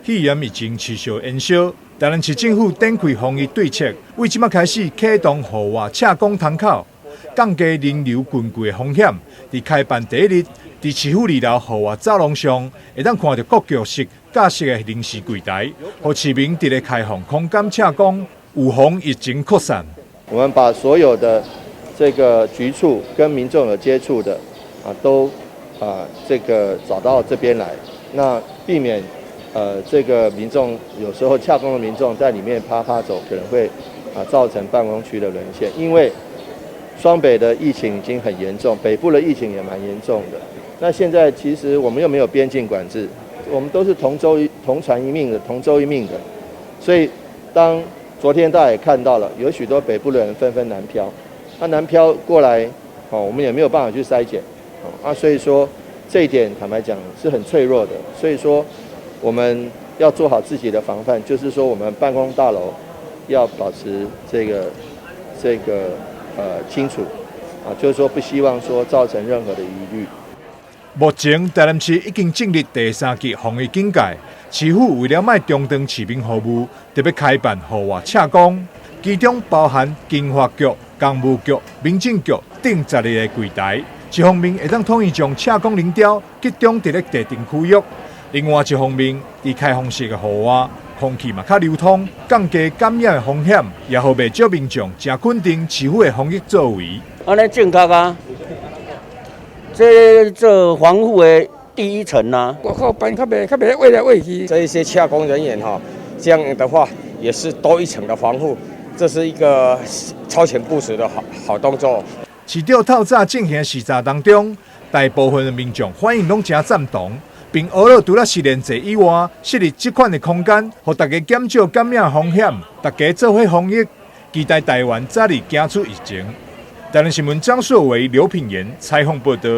肺炎疫情持续延烧，台南市政府展开防疫对策，为即麦开始启动户外车公窗口，降低人流群聚的风险。伫开办第一日，伫市府二楼户外走廊上，会当看到各局式、架式的临时柜台，让市民伫咧开放空间车公，预防疫情扩散。我们把所有的这个局处跟民众有接触的都这个找到这边来，那避免这个民众有时候洽公的民众在里面趴走，可能会造成办公区的沦陷。因为双北的疫情已经很严重，北部的疫情也蛮严重的。那现在其实我们又没有边境管制，我们都是同船一命的，同舟一命的。所以当昨天大家也看到了，有许多北部的人纷纷南漂，那南漂过来，我们也没有办法去筛检，所以说这一点坦白讲是很脆弱的。所以说我们要做好自己的防范，就是说我们办公大楼要保持这个清楚，就是说不希望说造成任何的疑虑。目前台南市已经进入第3级防疫警戒，市府为了卖中断市民服务，特别开办户外车公，其中包含经发局、公务局、民政局等12个柜台。一方面会当统一将车公零条集中伫咧特定区域，另外一方面，伫开放式的户外，空气嘛较流通，降低感染的风险，也好袂少民众真肯定市府的防疫作为。安尼正确啊！这防护的第一层啊，我靠，办较袂喂来喂去。这一些洽公人员这样的话也是多一层的防护，这是一个超前部署的好动作。市长透早进行的视察当中，大部分的民众反应拢真赞同，并学了除了实验者以外，设立这款的空间，让大家减少感染风险，大家做伙防疫，期待台湾早日走出疫情。台南新闻张硕维、刘品言采访报道。